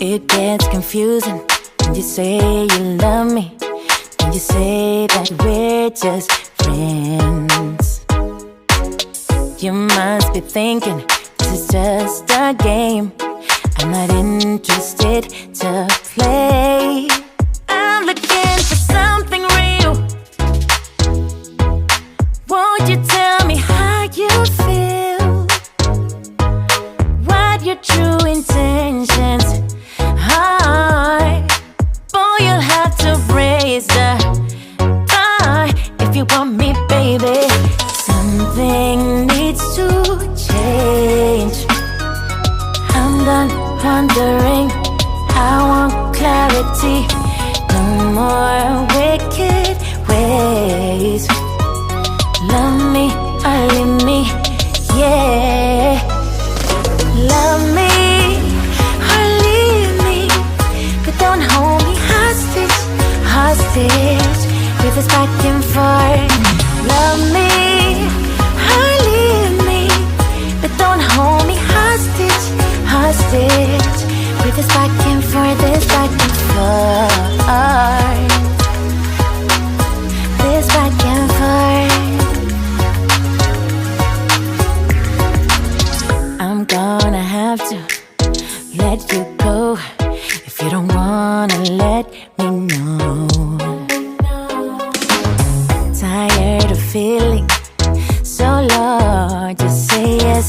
It gets confusing when you say you love me, when you say that we're just friends. You must be thinking this is just a game. I'm not interested to play. I'm looking for something real. Won't you tell me how you feel? What your true intentions are? Boy, you'll have to raise the bar if you want me, baby. Something needs to change. I'm done wondering, I want clarity. No more wicked ways. Love me or leave me, yeah. Love me or leave me, but don't hold me hostage, hostage with this back and forth. Love me or leave me, but don't hold me hostage, hostage with this back and forth, this back and forth, this back and forth. I'm gonna have to let you go if you don't wanna let me know. Tired of feeling so low, just say yes.